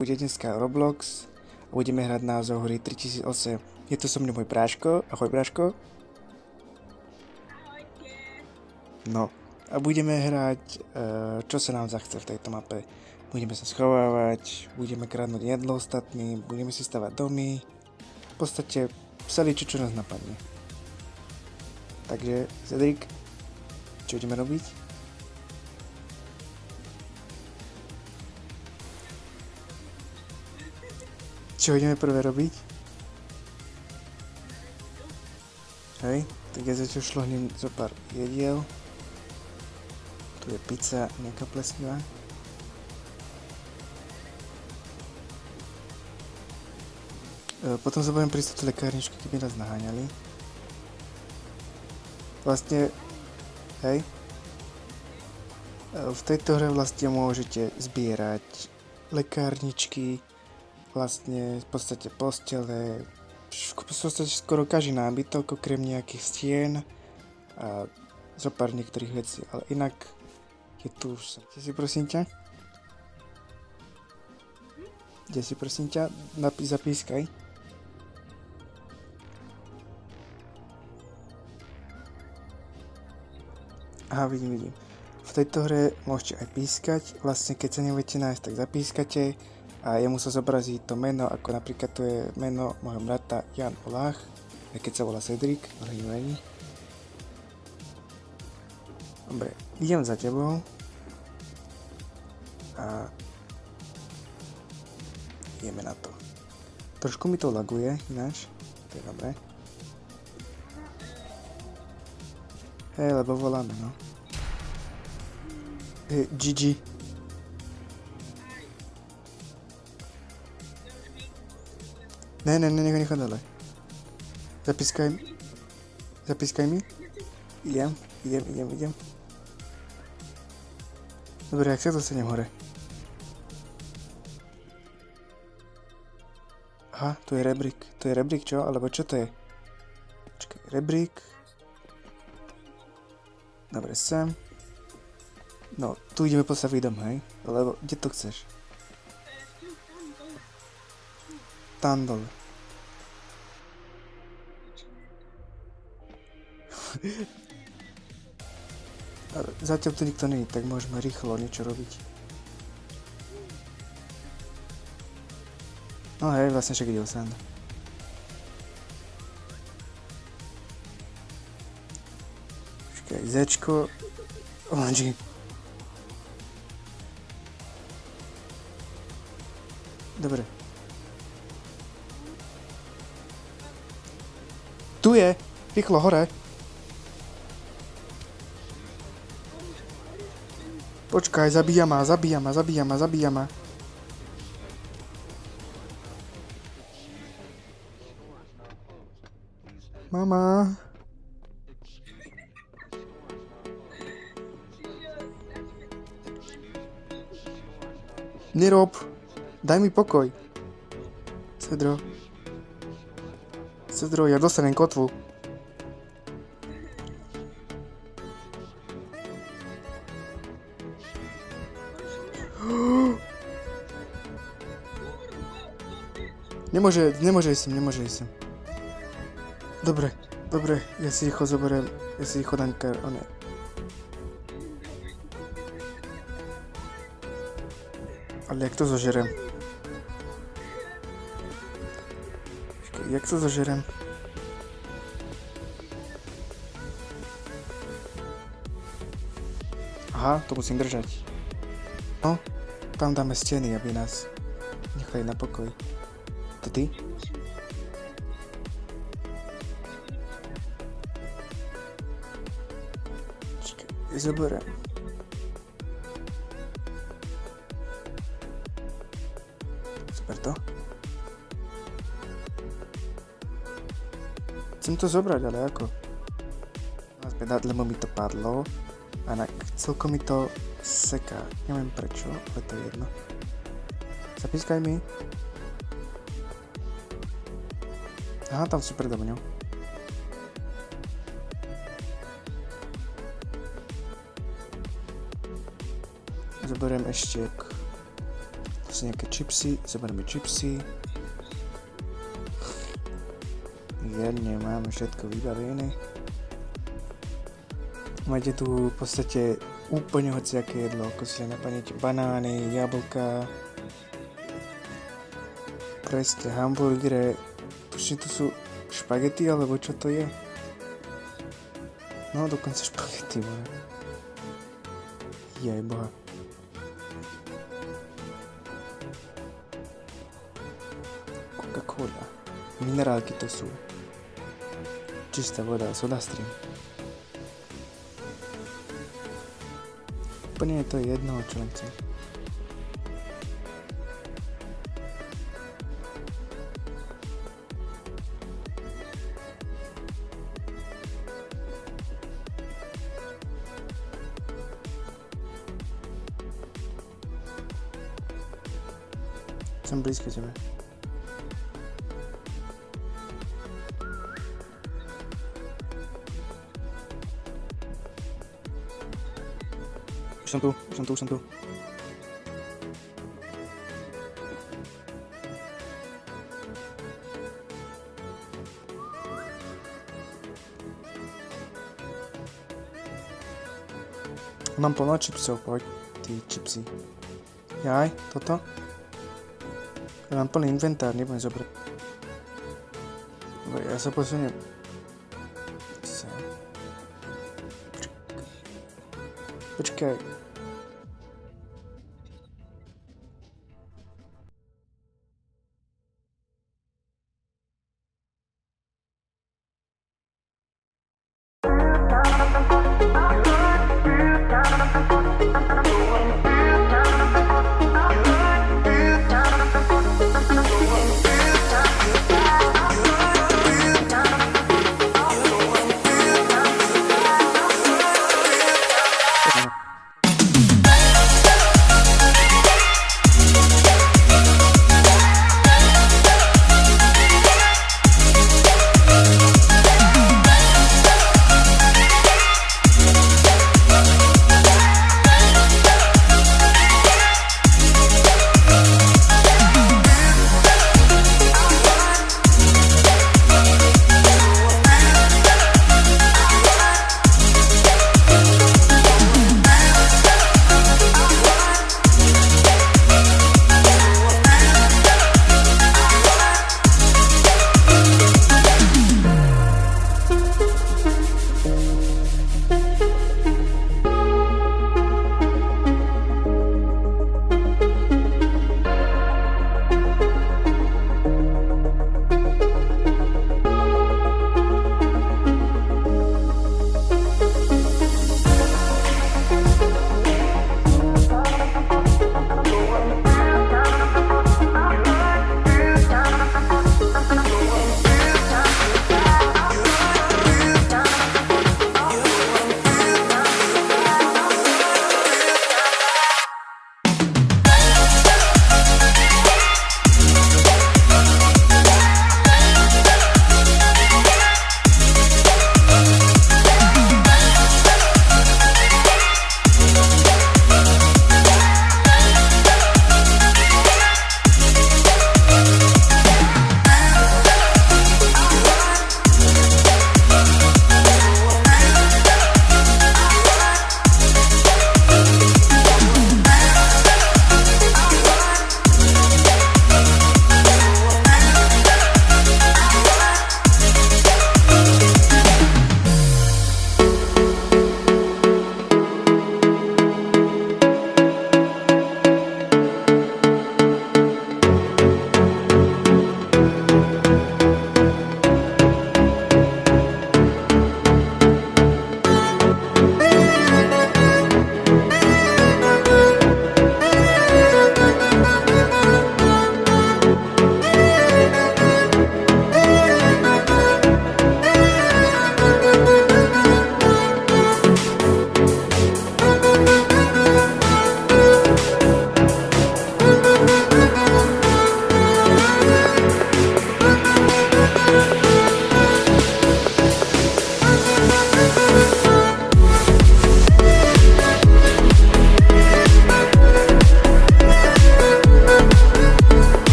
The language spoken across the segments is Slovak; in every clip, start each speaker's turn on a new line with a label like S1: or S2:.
S1: Bude dneska Roblox a budeme hrať názov hry 3008. Je to so mnou môj bráško. Ahoj bráško. No a budeme hrať, čo sa nám zachce v tejto mape. Budeme sa schovávať, budeme kradnúť jedlo ostatným, budeme si stavať domy. V podstate celý čo nás napadne. Takže Cedric, čo ideme robiť? Čo ideme prvé robiť? Hej, tak ja zatiaľ šlohnem zo pár jediel. Tu je pizza, nejaká plesnivá. Potom sa budem prísť do lekárničky, keby nás naháňali. Vlastne, hej. V tejto hre vlastne môžete zbierať lekárničky, vlastne v podstate postele, v podstate skoro každý nábytok, okrem nejakých stien a zopár niektorých vecí, ale inak je tu už sa. Kde si prosím ťa, zapískaj. Aha, vidím. V tejto hre môžete aj pískať, vlastne keď sa neviete nájsť, tak zapískate a jemu sa zobrazí to meno, ako napríklad to je meno môjho brata Jan Olach, aj keď sa volá Cedric, ale nevadí. Dobre, idem za tebou a ideme na to. Trošku mi to laguje ináč, to je dobré. Hej, lebo voláme, no. Hej, GG. Ne, nechaj dole. Zapískaj mi. Idem. Dobre, jak sa dostanem hore? Aha, tu je rebrík. To je rebrík, čo? Alebo čo to je? Počkaj, rebrík. Dobre, sem. No, tu ideme postaviť dom, hej? Lebo, kde to chceš? Tam dole. Zatiaľ tu nikto není, tak môžeme rýchlo niečo robiť. No hej, vlastne však ide o srandu. Počkaj, Zčko. OMG. Dobre. Tu je! Rýchlo, hore! Počkaj, zabíja ma. Mama. Nerob. Daj mi pokoj. Cedro, ja dostanem kotvu. Nemôže ísť sem. Dobre, ja si rýchlo zoberiem, dám one. Ale jak to zožerem? Jak to zožerem? Aha, to musím držať. No, tam dáme steny, aby nás nechali na pokoj. To ty? Čakaj, zoberiem. Super to. Chcem to zobrať, ale ako? Lebo mi to padlo a celkom mi to seká. Neviem prečo, ale to je jedno. Zapískaj mi. Aha, tam si predo mňou. Zoberiem ešte si nejaké čipsy, zoberme čipsy. Jedne, máme všetko vybavené. Máte tu v podstate úplne hociaké jedlo, ako si napadnete banány, jablka, presne hamburgere, tuším, tu sú špagety, alebo čo to je? No, dokonca špagety, vole. Jaj boha. Coca-Cola. Minerálky to sú. Čistá voda, SodaStream. Úplne je to jedno, čo len chcem. Som blízko tebe. Už som tu. Mám plno čipsov, poď, ty čipsy. Jaj, toto? Ja mám plný inventár, nebudem zobrať. Dobre, ja sa posuniem. Počkaj.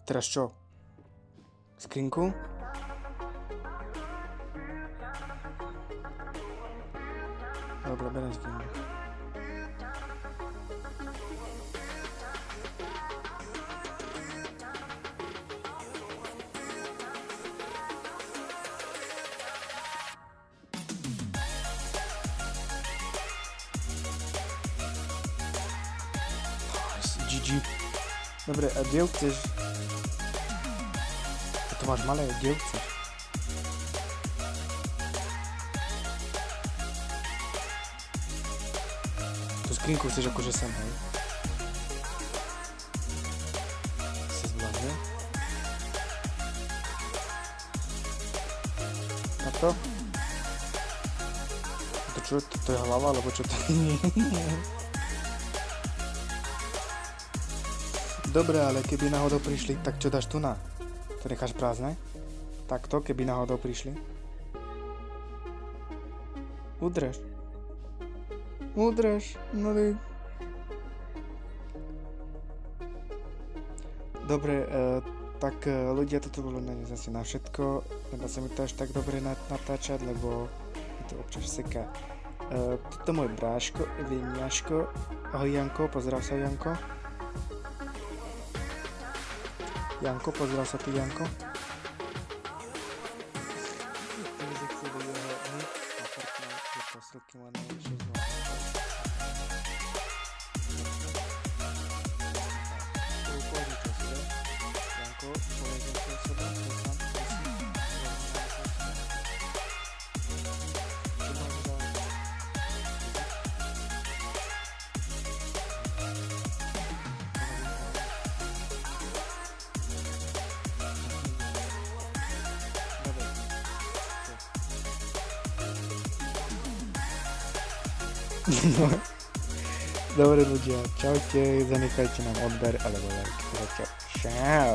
S1: Teraz čo? Skrinku? Dobre, berem skrinku. GG. Dobre, a kde chceš? To máš malé, kde chceš? Tu skrinku chceš akože sem, hej? Sa zvládne. A to? To čo? To je hlava, alebo čo to nie? Dobre, ale keby náhodou prišli, tak čo dáš tu na? To necháš prázdne? Takto, keby náhodou prišli. Udrž. Udrž, no ty. Dobre, tak ľudia, toto bolo zase na všetko. Nedá sa mi to až tak dobre natáčať, lebo je to občas seká. Toto môj bráško, Viniaško. Ahoj Janko, pozdrav sa Janko. Janko, pozdrav sa ty, Janko. Dobre ľudia, čaute, zanechajte nám odber alebo like. Čau.